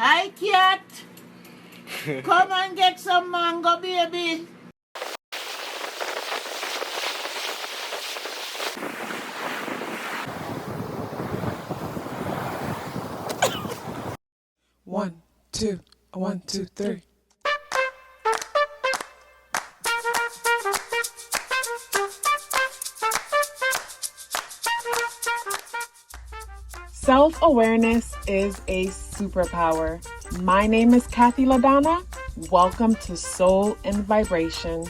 Hi, cat. Come and get some mango, baby. One, two, 1, 2, 3. Self-awareness is a superpower. My name is KathyLaDonna. Welcome to Soul and Vibration.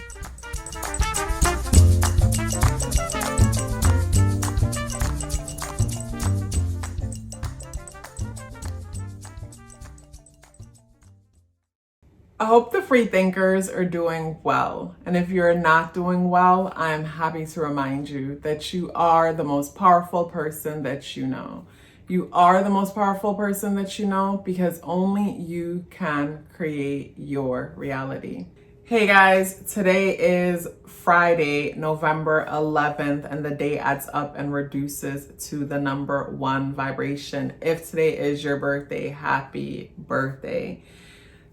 I hope the free thinkers are doing well. And if you're not doing well, I'm happy to remind you that you are the most powerful person that you know. You are the most powerful person that you know because only you can create your reality. Hey guys, today is Friday, November 11th, and the day adds up and reduces to the number 1 vibration. If today is your birthday, happy birthday.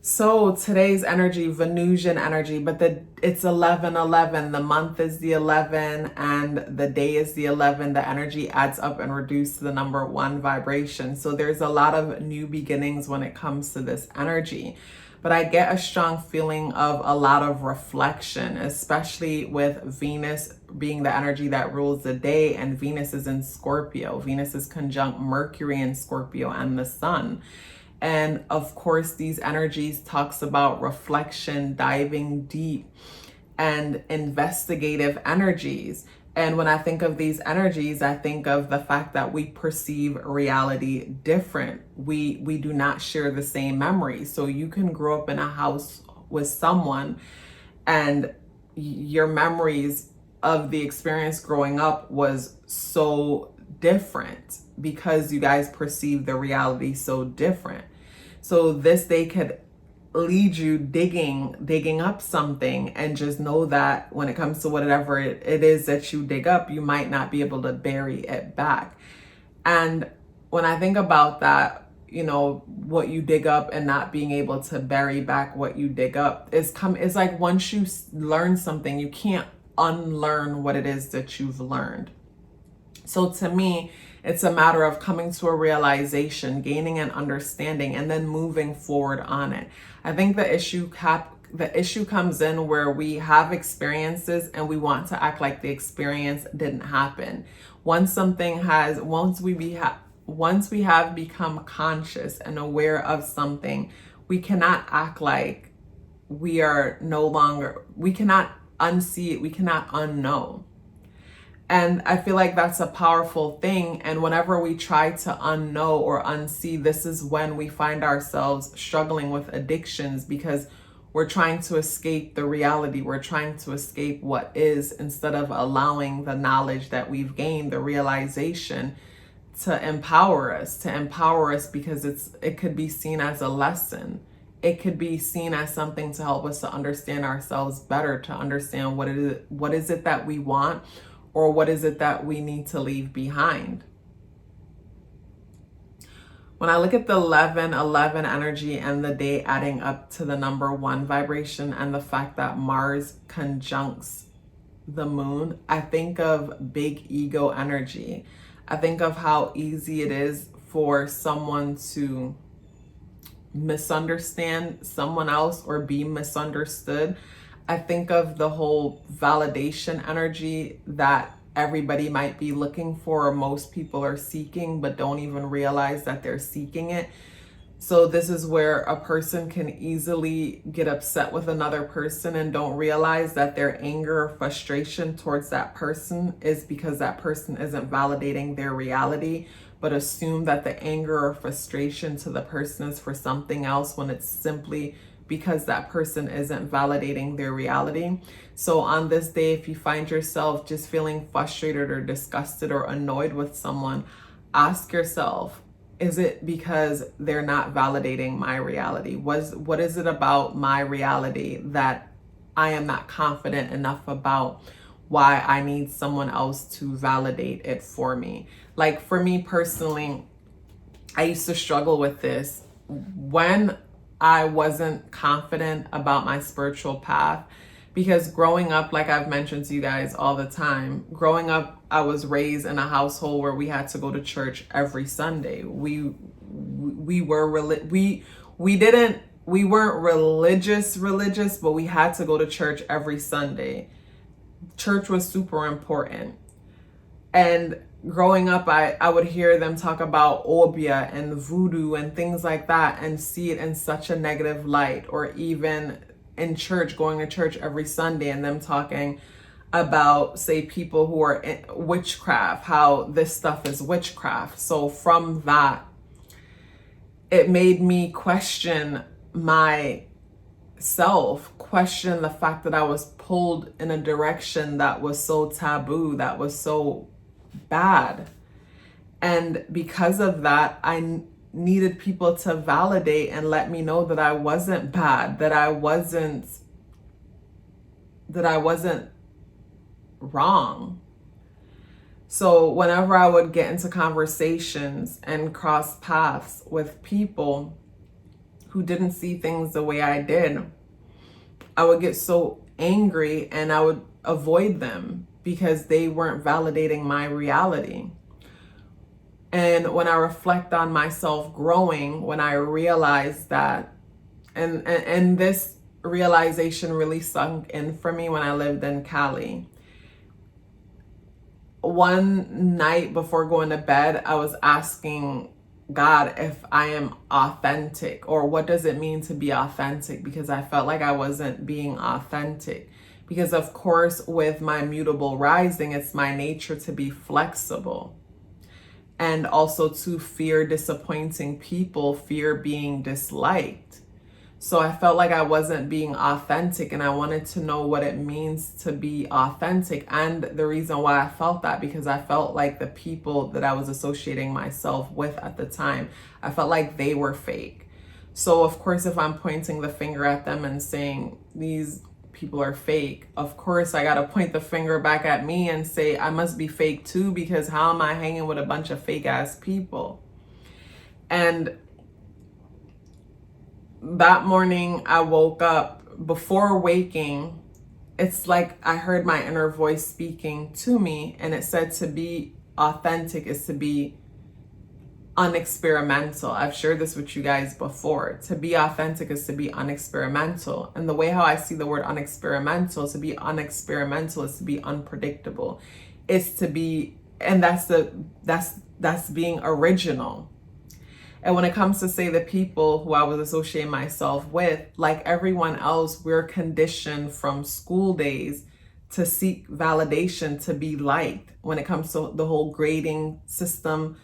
So today's energy, Venusian energy, but it's 11/11. The month is the 11 and the day is the 11. The energy adds up and reduces to the number 1 vibration. So there's a lot of new beginnings when it comes to this energy. But I get a strong feeling of a lot of reflection, especially with Venus being the energy that rules the day, and Venus is in Scorpio. Venus is conjunct Mercury in Scorpio and the sun. And of course, these energies talks about reflection, diving deep, and investigative energies. And when I think of these energies, I think of the fact that we perceive reality different. We do not share the same memories. So you can grow up in a house with someone and your memories of the experience growing up was so different because you guys perceive the reality so different. So this day could lead you digging up something, and just know that when it comes to whatever it is that you dig up, you might not be able to bury it back. And when I think about that, you know, what you dig up and not being able to bury back what you dig up it's like once you learn something, you can't unlearn what it is that you've learned. So to me, it's a matter of coming to a realization, gaining an understanding, and then moving forward on it. I think the issue comes in where we have experiences and we want to act like the experience didn't happen. Once we have become conscious and aware of something, we cannot act like we cannot unsee it, we cannot unknow. And I feel like that's a powerful thing. And whenever we try to unknow or unsee, this is when we find ourselves struggling with addictions, because we're trying to escape the reality. We're trying to escape what is, instead of allowing the knowledge that we've gained, the realization, to empower us because it could be seen as a lesson. It could be seen as something to help us to understand ourselves better, to understand what is it that we want, or what is it that we need to leave behind. When I look at the 11/11 energy and the day adding up to the number 1 vibration, and the fact that Mars conjuncts the moon, I think of big ego energy. I think of how easy it is for someone to misunderstand someone else or be misunderstood. I think of the whole validation energy that everybody might be looking for, or most people are seeking, but don't even realize that they're seeking it. So this is where a person can easily get upset with another person and don't realize that their anger or frustration towards that person is because that person isn't validating their reality, but assume that the anger or frustration to the person is for something else, when it's simply because that person isn't validating their reality. So on this day, if you find yourself just feeling frustrated or disgusted or annoyed with someone, ask yourself, is it because they're not validating my reality? What is it about my reality that I am not confident enough about, why I need someone else to validate it for me? Like for me personally, I used to struggle with this when I wasn't confident about my spiritual path, because growing up, like I've mentioned to you guys all the time, growing up, I was raised in a household where we had to go to church every Sunday. We weren't religious, but we had to go to church every Sunday. Church was super important. And growing up, I would hear them talk about obia and voodoo and things like that and see it in such a negative light, or even in church, going to church every Sunday and them talking about, say, people who are in witchcraft, how this stuff is witchcraft. So from that, it made me question myself, question the fact that I was pulled in a direction that was so taboo, that was so bad. And because of that, I needed people to validate and let me know that I wasn't bad, that I wasn't wrong. So whenever I would get into conversations and cross paths with people who didn't see things the way I did, I would get so angry and I would avoid them because they weren't validating my reality. And when I reflect on myself growing, when I realized that, and this realization really sunk in for me when I lived in Cali. One night before going to bed, I was asking God if I am authentic, or what does it mean to be authentic, because I felt like I wasn't being authentic. Because of course, with my mutable rising, it's my nature to be flexible. And also to fear disappointing people, fear being disliked. So I felt like I wasn't being authentic, and I wanted to know what it means to be authentic. And the reason why I felt that, because I felt like the people that I was associating myself with at the time, I felt like they were fake. So of course, if I'm pointing the finger at them and saying these people are fake, of course I gotta point the finger back at me and say I must be fake too, because how am I hanging with a bunch of fake ass people? And that morning I woke up. Before waking, it's like I heard my inner voice speaking to me, and it said to be authentic is to be unexperimental. I've shared this with you guys before. To be authentic is to be unexperimental. And the way how I see the word unexperimental, to be unexperimental is to be unpredictable. It's to be, and that's being original. And when it comes to, say, the people who I was associating myself with, like everyone else, we're conditioned from school days to seek validation, to be liked. When it comes to the whole grading system,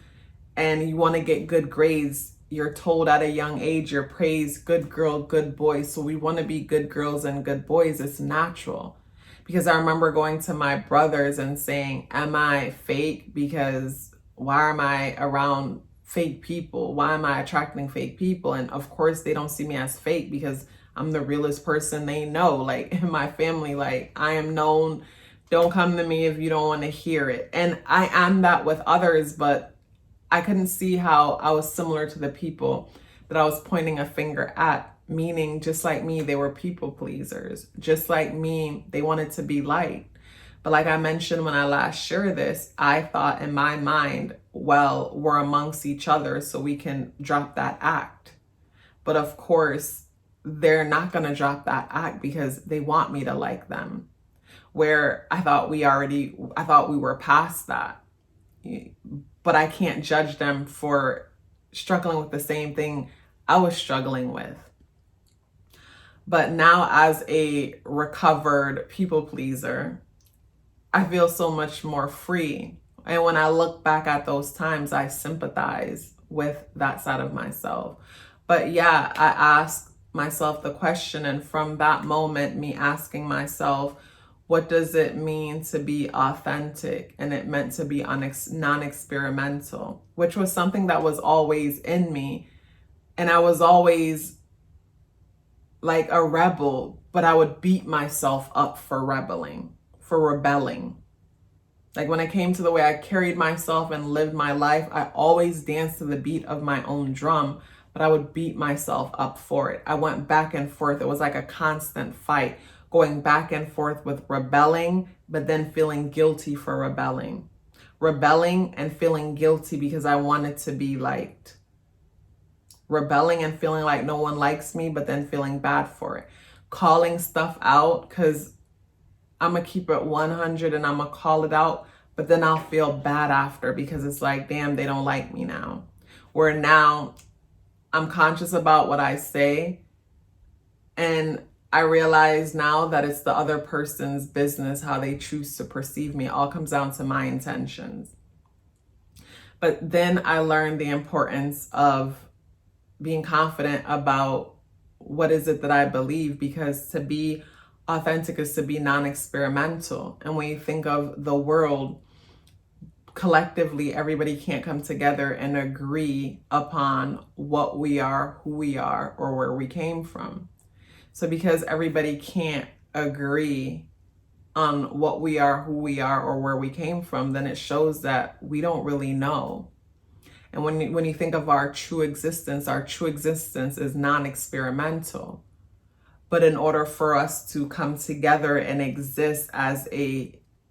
and you want to get good grades, you're told at a young age, you're praised, good girl, good boy. So we want to be good girls and good boys. It's natural. Because I remember going to my brothers and saying, am I fake? Because why am I around fake people? Why am I attracting fake people? And of course, they don't see me as fake because I'm the realest person they know. Like in my family, like I am known. Don't come to me if you don't want to hear it. And I am that with others, but I couldn't see how I was similar to the people that I was pointing a finger at, meaning just like me, they were people pleasers. Just like me, they wanted to be liked. But like I mentioned when I last shared this, I thought in my mind, well, we're amongst each other so we can drop that act. But of course, they're not going to drop that act because they want me to like them. Where I thought we were past that. But I can't judge them for struggling with the same thing I was struggling with. But now, as a recovered people pleaser, I feel so much more free. And when I look back at those times, I sympathize with that side of myself. But yeah, I asked myself the question, and from that moment, me asking myself, what does it mean to be authentic? And it meant to be non-experimental, which was something that was always in me. And I was always like a rebel, but I would beat myself up for rebelling. Like when it came to the way I carried myself and lived my life, I always danced to the beat of my own drum, but I would beat myself up for it. I went back and forth. It was like a constant fight, going back and forth with rebelling, but then feeling guilty for rebelling. Rebelling and feeling guilty because I wanted to be liked. Rebelling and feeling like no one likes me, but then feeling bad for it. Calling stuff out because I'm going to keep it 100 and I'm going to call it out, but then I'll feel bad after because it's like, damn, they don't like me now. Where now I'm conscious about what I say, and I realize now that it's the other person's business how they choose to perceive me. It all comes down to my intentions. But then I learned the importance of being confident about what is it that I believe, because to be authentic is to be non-experimental. And when you think of the world, collectively, everybody can't come together and agree upon what we are, who we are, or where we came from. So because everybody can't agree on what we are, who we are, or where we came from, then it shows that we don't really know. And when you think of our true existence is non-experimental. But in order for us to come together and exist as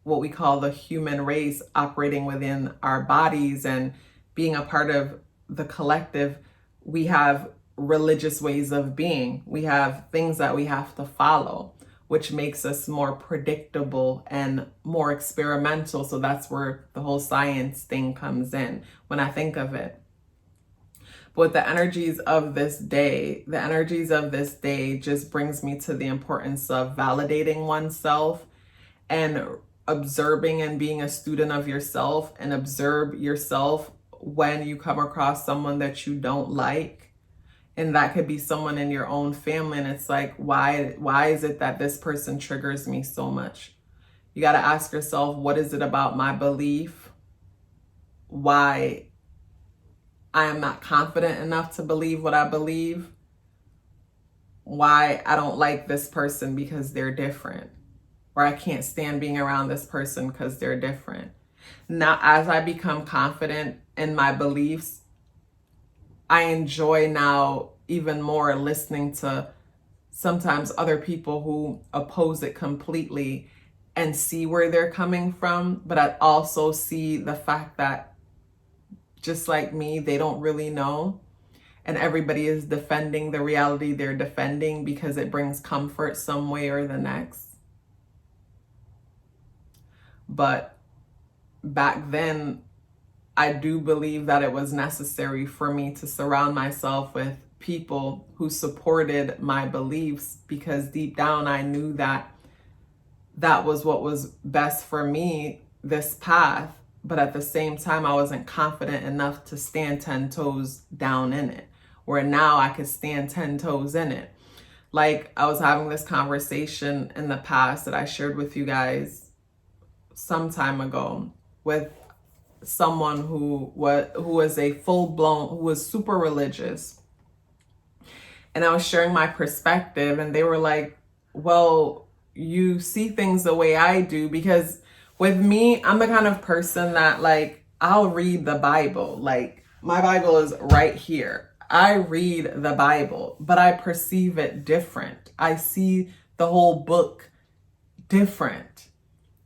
what we call the human race, operating within our bodies and being a part of the collective, we have religious ways of being. We have things that we have to follow, which makes us more predictable and more experimental. So that's where the whole science thing comes in when I think of it. But with the energies of this day just brings me to the importance of validating oneself and observing and being a student of yourself, and observe yourself when you come across someone that you don't like. And that could be someone in your own family. And it's like, why is it that this person triggers me so much? You got to ask yourself, what is it about my belief? Why I am not confident enough to believe what I believe? Why I don't like this person because they're different? Or I can't stand being around this person because they're different. Now, as I become confident in my beliefs, I enjoy now even more listening to sometimes other people who oppose it completely and see where they're coming from. But I also see the fact that just like me, they don't really know. And everybody is defending the reality they're defending because it brings comfort some way or the next. But back then, I do believe that it was necessary for me to surround myself with people who supported my beliefs, because deep down I knew that that was what was best for me, this path. But at the same time, I wasn't confident enough to stand 10 toes down in it, where now I could stand 10 toes in it. Like, I was having this conversation in the past that I shared with you guys some time ago with someone who was a full-blown, who was super religious. And I was sharing my perspective, and they were like, well, you see things the way I do. Because with me, I'm the kind of person that, like, I'll read the Bible. Like, my Bible is right here. I read the Bible, but I perceive it different. I see the whole book different.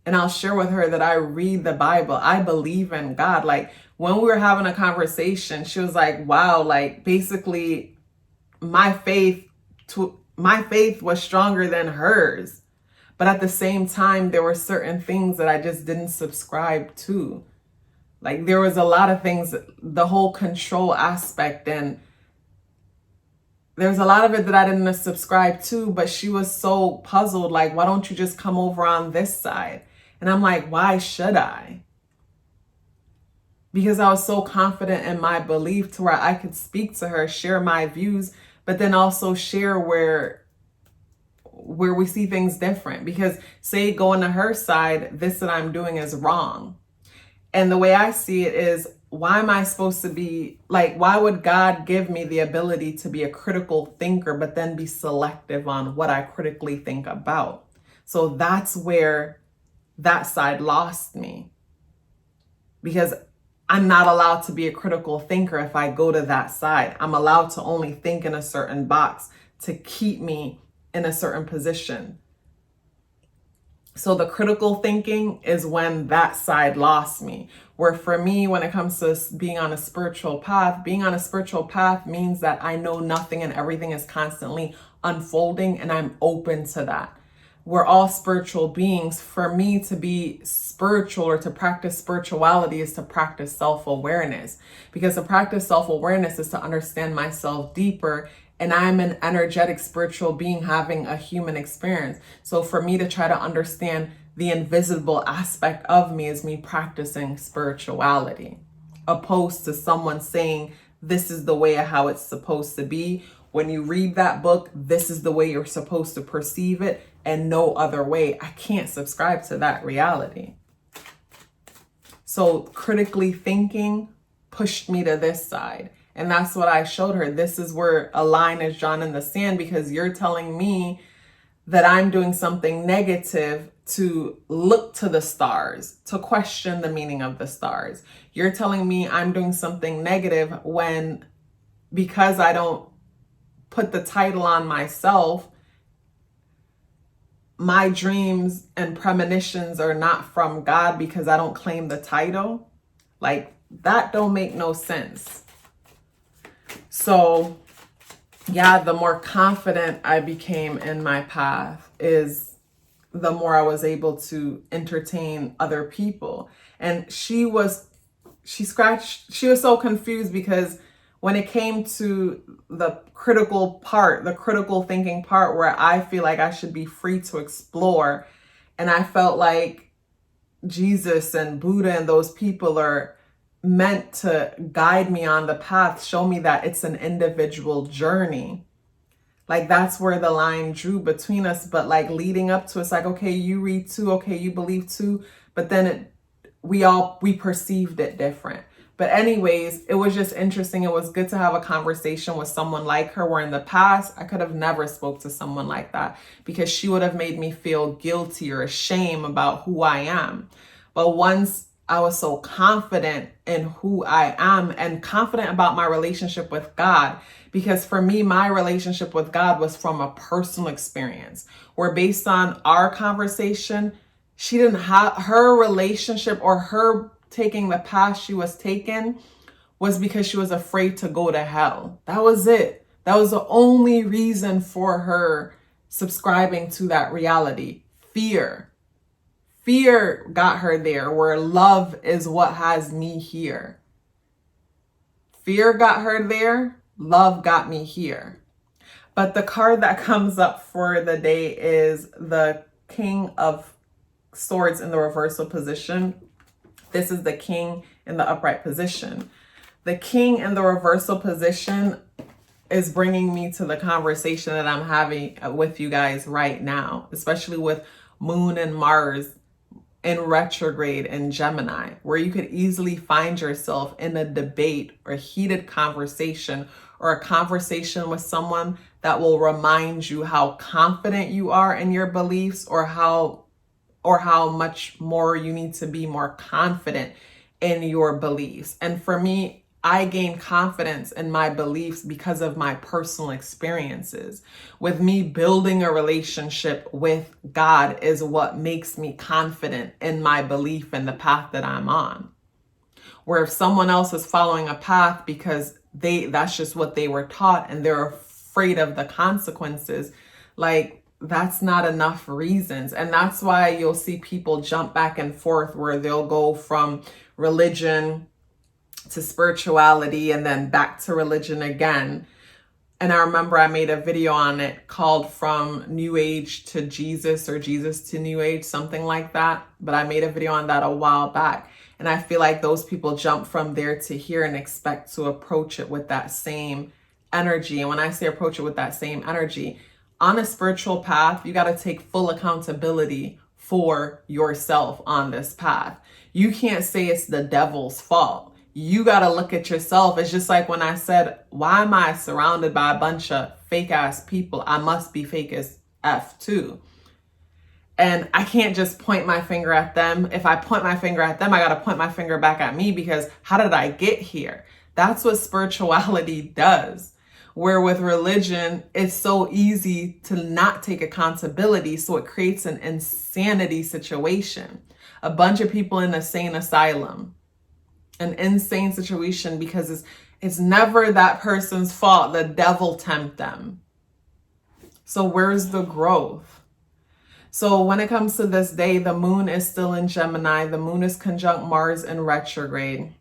And I'll share with her that I read the Bible. I believe in God. Like, when we were having a conversation, she was like, wow, like, basically my faith was stronger than hers. But at the same time, there were certain things that I just didn't subscribe to. Like, there was a lot of things, the whole control aspect, and there's a lot of it that I didn't subscribe to. But she was so puzzled, like, why don't you just come over on this side? And I'm like, why should I? Because I was so confident in my belief to where I could speak to her, share my views, but then also share where we see things different. Because say going to her side, this that I'm doing is wrong. And the way I see it is, why am I supposed to be, like, why would God give me the ability to be a critical thinker, but then be selective on what I critically think about? So that's where that side lost me. Because I'm not allowed to be a critical thinker if I go to that side. I'm allowed to only think in a certain box to keep me in a certain position. So the critical thinking is when that side lost me. Where for me, when it comes to being on a spiritual path, being on a spiritual path means that I know nothing and everything is constantly unfolding, and I'm open to that. We're all spiritual beings. For me to be spiritual or to practice spirituality is to practice self-awareness, because to practice self-awareness is to understand myself deeper. And I'm an energetic spiritual being having a human experience. So for me to try to understand the invisible aspect of me is me practicing spirituality, opposed to someone saying, this is the way of how it's supposed to be. When you read that book, this is the way you're supposed to perceive it and no other way. I can't subscribe to that reality. So critically thinking pushed me to this side. And that's what I showed her. This is where a line is drawn in the sand, because you're telling me that I'm doing something negative to look to the stars, to question the meaning of the stars. You're telling me I'm doing something negative when, because I don't put the title on myself, my dreams and premonitions are not from God because I don't claim the title. Like, that don't make no sense. So yeah, the more confident I became in my path is the more I was able to entertain other people. And she was so confused, because when it came to the critical part, the critical thinking part, where I feel like I should be free to explore, and I felt like Jesus and Buddha and those people are meant to guide me on the path, show me that it's an individual journey. Like, that's where the line drew between us. But like leading up to, it's like, okay, you read too, okay, you believe too, but then we perceived it different. But anyways, it was just interesting. It was good to have a conversation with someone like her, where in the past I could have never spoke to someone like that, because she would have made me feel guilty or ashamed about who I am. But once I was so confident in who I am and confident about my relationship with God, because for me, my relationship with God was from a personal experience, where based on our conversation, she didn't have her relationship, or her taking the path she was taking was because she was afraid to go to hell. That was it. That was the only reason for her subscribing to that reality. Fear. Fear got her there, where love is what has me here. Fear got her there. Love got me here. But the card that comes up for the day is the King of Swords in the reversal position. This is the King in the upright position. The King in the reversal position is bringing me to the conversation that I'm having with you guys right now, especially with Moon and Mars in retrograde in Gemini, where you could easily find yourself in a debate or heated conversation, or a conversation with someone that will remind you how confident you are in your beliefs, or how much more you need to be more confident in your beliefs. And for me, I gained confidence in my beliefs because of my personal experiences. With me building a relationship with God is what makes me confident in my belief in the path that I'm on. Where if someone else is following a path because that's just what they were taught and they're afraid of the consequences, like, that's not enough reasons. And that's why you'll see people jump back and forth, where they'll go from religion to spirituality and then back to religion again. And I remember I made a video on it called From New Age to Jesus, or Jesus to New Age, something like that. But I made a video on that a while back. And I feel like those people jump from there to here and expect to approach it with that same energy. And when I say approach it with that same energy, on a spiritual path, you got to take full accountability for yourself on this path. You can't say it's the devil's fault. You got to look at yourself. It's just like when I said, why am I surrounded by a bunch of fake ass people? I must be fake as F too. And I can't just point my finger at them. If I point my finger at them, I got to point my finger back at me, because how did I get here? That's what spirituality does. Where with religion, it's so easy to not take accountability. So it creates an insanity situation. A bunch of people in a sane asylum. An insane situation, because it's never that person's fault. The devil tempt them. So where's the growth? So when it comes to this day, the moon is still in Gemini. The moon is conjunct Mars in retrograde.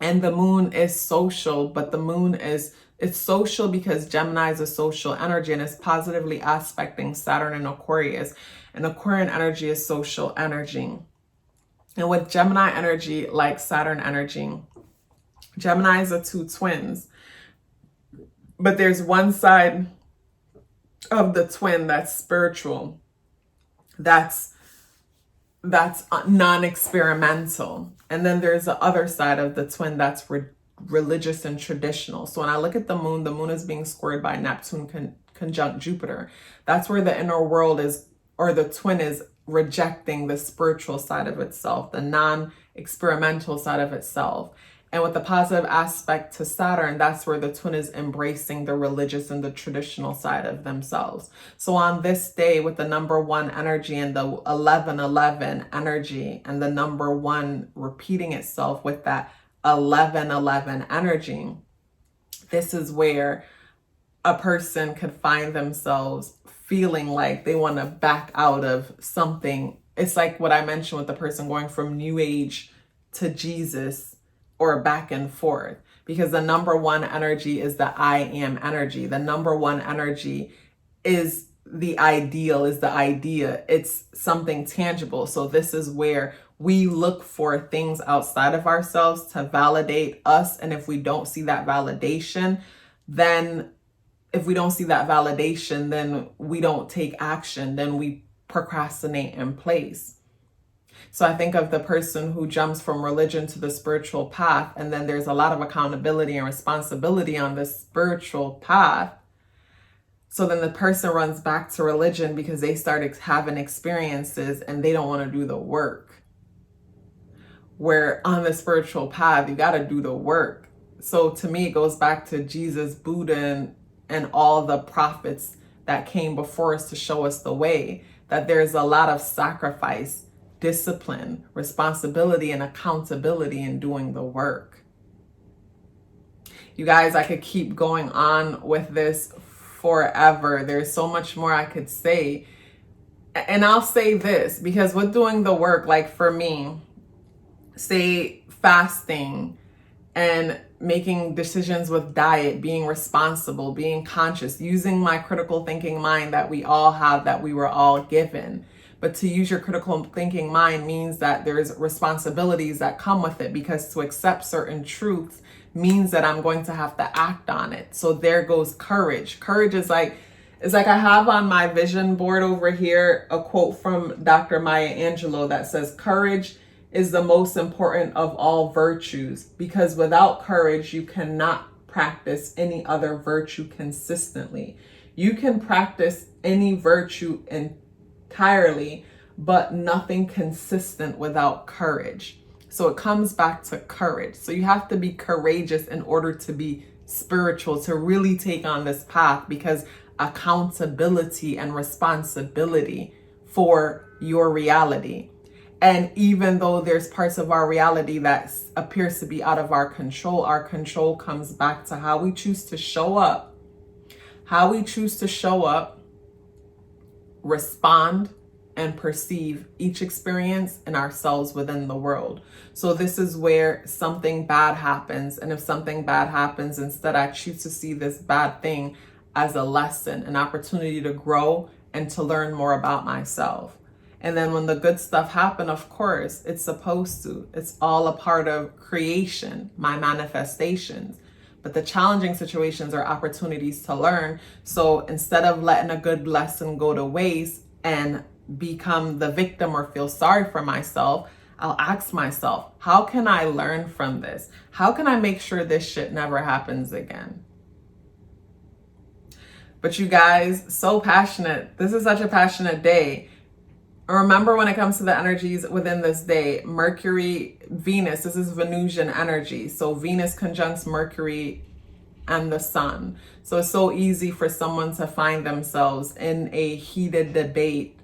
And the moon is social, but the moon it's social because Gemini is a social energy and is positively aspecting Saturn in Aquarius. And Aquarian energy is social energy. And with Gemini energy, like Saturn energy, Geminis are two twins. But there's one side of the twin that's spiritual. That's non-experimental. And then there's the other side of the twin that's religious and traditional. So when I look at the moon is being squared by Neptune conjunct Jupiter. That's where the inner world is, or the twin is rejecting the spiritual side of itself, the non-experimental side of itself. And with the positive aspect to Saturn, that's where the twin is embracing the religious and the traditional side of themselves. So on this day, with the number 1 energy and the 1111 energy, and the number 1 repeating itself with that 1111 energy, this is where a person could find themselves feeling like they want to back out of something. It's like what I mentioned with the person going from New Age to Jesus, or back and forth, because the number 1 energy is the I am energy. The number 1 energy is the ideal, is the idea. It's something tangible. So this is where we look for things outside of ourselves to validate us. And if we don't see that validation, then we don't take action, then we procrastinate in place. So I think of the person who jumps from religion to the spiritual path, and then there's a lot of accountability and responsibility on the spiritual path. So then the person runs back to religion because they start having experiences and they don't want to do the work. Where on the spiritual path, you got to do the work. So to me, it goes back to Jesus, Buddha, and all the prophets that came before us to show us the way, that there's a lot of sacrifice, discipline, responsibility, and accountability in doing the work. You guys, I could keep going on with this forever. There's so much more I could say. And I'll say this, because with doing the work, like for me, say fasting and making decisions with diet, being responsible, being conscious, using my critical thinking mind that we all have, that we were all given. But to use your critical thinking mind means that there's responsibilities that come with it, because to accept certain truths means that I'm going to have to act on it. So there goes courage. Courage is like I have on my vision board over here a quote from Dr. Maya Angelou that says, "Courage is the most important of all virtues, because without courage, you cannot practice any other virtue consistently." You can practice any virtue entirely, but nothing consistent without courage. So it comes back to courage. So you have to be courageous in order to be spiritual, to really take on this path, because accountability and responsibility for your reality. And even though there's parts of our reality that appears to be out of our control comes back to how we choose to show up. How we choose to show up, respond, and perceive each experience and ourselves within the world. So this is where something bad happens. And if something bad happens, instead I choose to see this bad thing as a lesson, an opportunity to grow and to learn more about myself. And then when the good stuff happen, of course, it's supposed to. It's all a part of creation, my manifestations. But the challenging situations are opportunities to learn. So instead of letting a good lesson go to waste and become the victim or feel sorry for myself, I'll ask myself, how can I learn from this? How can I make sure this shit never happens again? But you guys, so passionate. This is such a passionate day. Remember, when it comes to the energies within this day, Mercury, Venus, this is Venusian energy. So Venus conjuncts Mercury and the sun. So it's so easy for someone to find themselves in a heated debate.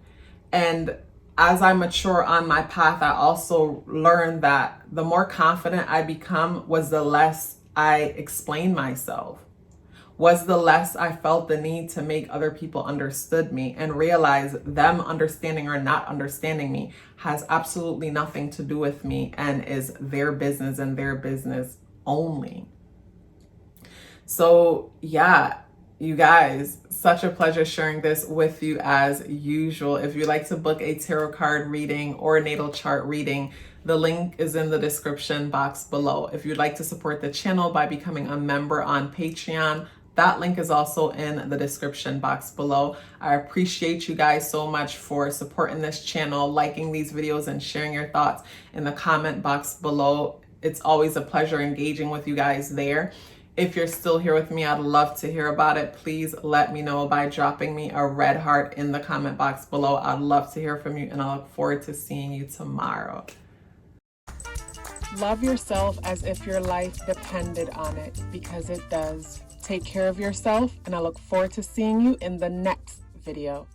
And as I mature on my path, I also learned that the more confident I become was the less I explain myself, was the less I felt the need to make other people understood me, and realize them understanding or not understanding me has absolutely nothing to do with me and is their business and their business only. So yeah, you guys, such a pleasure sharing this with you as usual. If you'd like to book a tarot card reading or a natal chart reading, the link is in the description box below. If you'd like to support the channel by becoming a member on Patreon, that link is also in the description box below. I appreciate you guys so much for supporting this channel, liking these videos, and sharing your thoughts in the comment box below. It's always a pleasure engaging with you guys there. If you're still here with me, I'd love to hear about it. Please let me know by dropping me a red heart in the comment box below. I'd love to hear from you, and I look forward to seeing you tomorrow. Love yourself as if your life depended on it, because it does. Take care of yourself, and I look forward to seeing you in the next video.